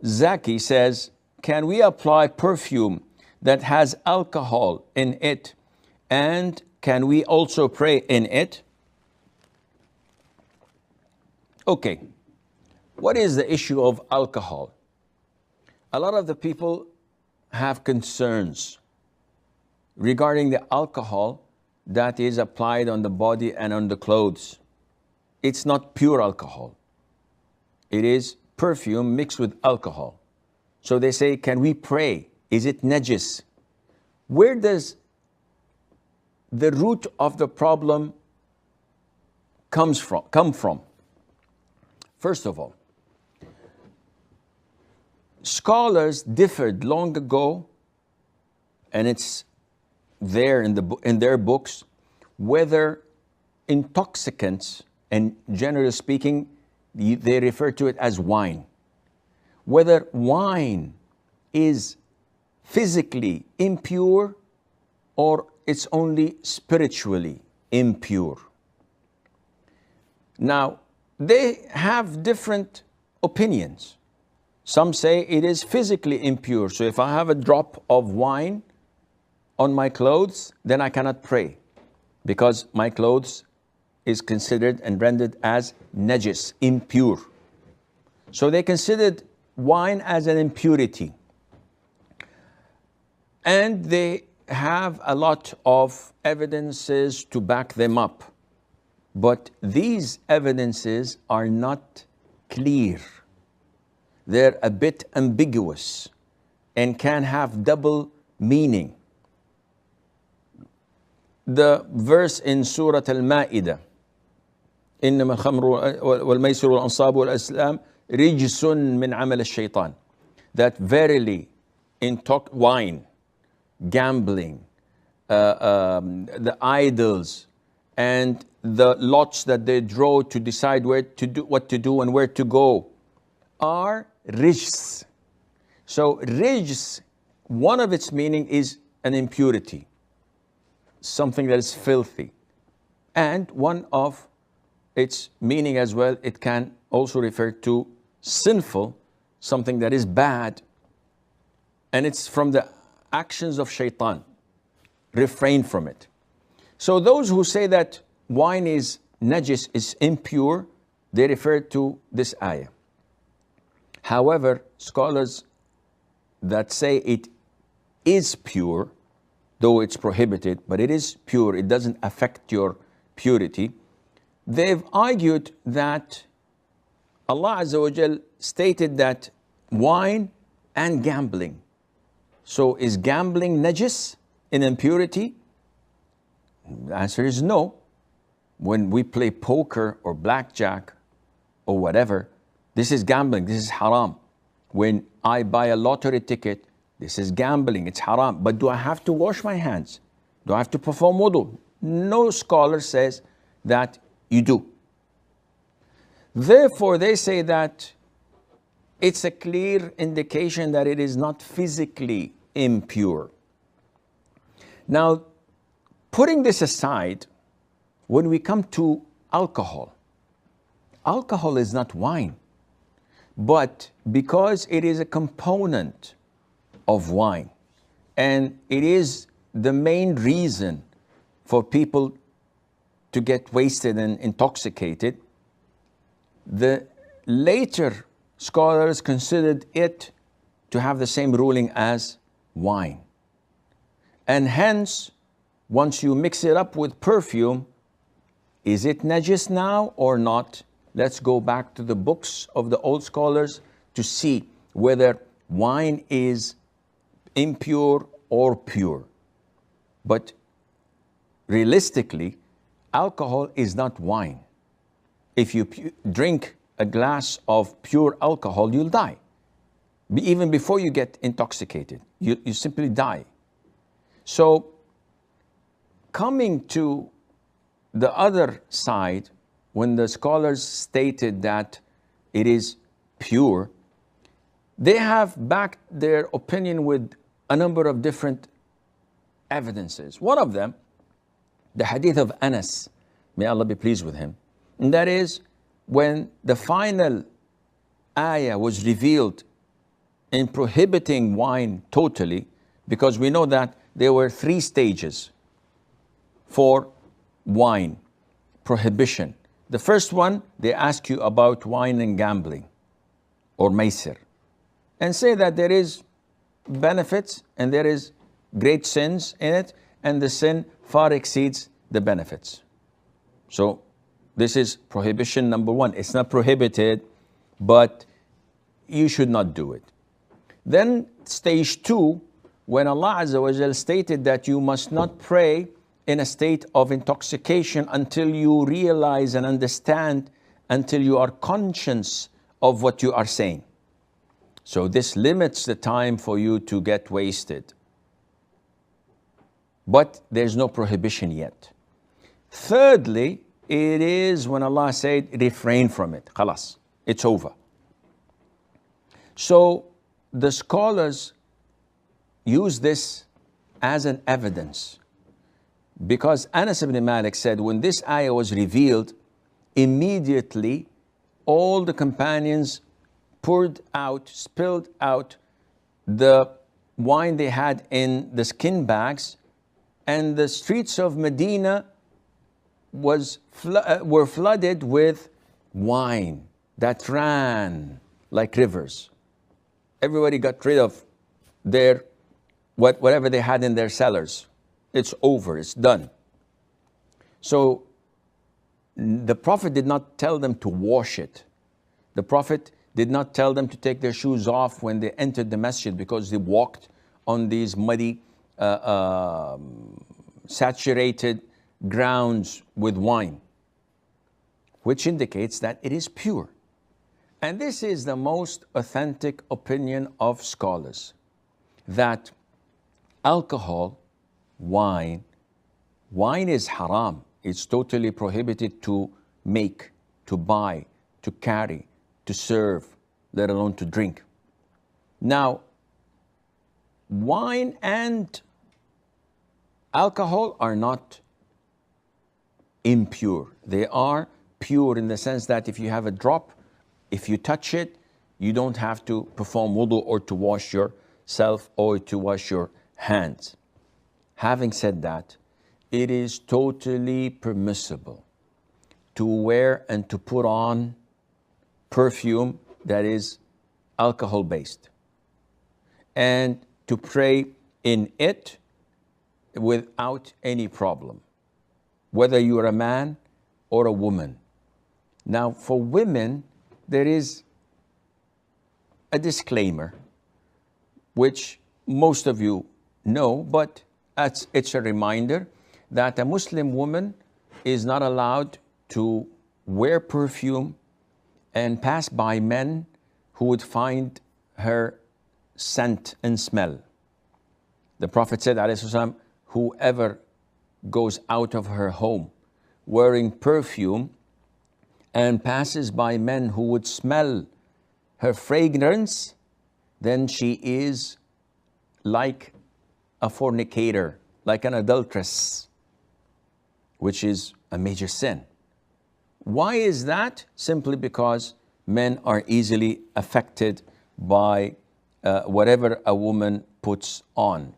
Zaki says, can we apply perfume that has alcohol in it, and can we also pray in it? Okay, what is the issue of alcohol? A lot of the people have concerns regarding the alcohol that is applied on the body and on the clothes. It's not pure alcohol. It is perfume mixed with alcohol. So they say, can we pray? Is it najis? Where does the root of the problem come from? First of all, scholars differed long ago, and it's there in their books, whether intoxicants, and generally speaking, they refer to it as wine, whether wine is physically impure or it's only spiritually impure. Now, they have different opinions. Some say it is physically impure. So if I have a drop of wine on my clothes, then I cannot pray because my clothes is considered and rendered as najis, impure. So they considered wine as an impurity. And they have a lot of evidences to back them up. But these evidences are not clear. They're a bit ambiguous and can have double meaning. The verse in Surah Al-Ma'idah, إنما الخمر والميسر والأنصاب والأزلام رجس من عمل الشيطان, that verily wine, gambling, the idols, and the lots that they draw to decide what to do and where to go are rijs. So rijs, one of its meaning is an impurity, something that is filthy. And one of its meaning as well, it can also refer to sinful, something that is bad. And it's from the actions of shaitan. Refrain from it. So those who say that wine is najis, is impure, they refer to this ayah. However, scholars that say it is pure, though it's prohibited, but it is pure, it doesn't affect your purity, they've argued that Allah Azza wa Jal stated that wine and gambling. So is gambling najis in impurity? The answer is no. When we play poker or blackjack or whatever, this is gambling, this is haram. When I buy a lottery ticket, this is gambling, it's haram. But do I have to wash my hands? Do I have to perform wudu? No scholar says that you do. Therefore, they say that it's a clear indication that it is not physically impure. Now, putting this aside, when we come to alcohol, alcohol is not wine, but because it is a component of wine, and it is the main reason for people to get wasted and intoxicated, the later scholars considered it to have the same ruling as wine. And hence, once you mix it up with perfume, is it najis now or not? Let's go back to the books of the old scholars to see whether wine is impure or pure. But realistically, alcohol is not wine. If you drink a glass of pure alcohol, you'll die. Even before you get intoxicated, you simply die. So, coming to the other side, when the scholars stated that it is pure, they have backed their opinion with a number of different evidences. One of them, the hadith of Anas, may Allah be pleased with him, and that is when the final ayah was revealed in prohibiting wine totally, because we know that there were 3 stages for wine prohibition. The first one, they ask you about wine and gambling or maisir, and say that there is benefits and there is great sins in it, and the sin far exceeds the benefits. So this is prohibition number 1. It's not prohibited, but you should not do it. Then stage 2, when Allah Azza wa Jal stated that you must not pray in a state of intoxication until you realize and understand, until you are conscious of what you are saying. So this limits the time for you to get wasted. But there's no prohibition yet. Thirdly, it is when Allah said, refrain from it. Khalas, it's over. So the scholars use this as an evidence, because Anas ibn Malik said when this ayah was revealed, immediately all the companions spilled out the wine they had in the skin bags, and the streets of Medina were flooded with wine that ran like rivers. Everybody got rid of their whatever they had in their cellars. It's over, it's done. So the Prophet did not tell them to wash it. The Prophet did not tell them to take their shoes off when they entered the masjid, because they walked on these muddy, saturated grounds with wine, which indicates that it is pure. And this is the most authentic opinion of scholars, that alcohol, wine is haram. It's totally prohibited to make, to buy, to carry, to serve, let alone to drink. Now, wine and alcohol are not impure. They are pure in the sense that if you have a drop, if you touch it, you don't have to perform wudu or to wash yourself or to wash your hands. Having said that, it is totally permissible to wear and to put on perfume that is alcohol based, and to pray in it without any problem, whether you are a man or a woman. Now, for women, there is a disclaimer, which most of you know, but it's a reminder that a Muslim woman is not allowed to wear perfume and pass by men who would find her scent and smell. The Prophet said, ﷺ, whoever goes out of her home wearing perfume and passes by men who would smell her fragrance, then she is like a fornicator, like an adulteress, which is a major sin. Why is that? Simply because men are easily affected by whatever a woman puts on.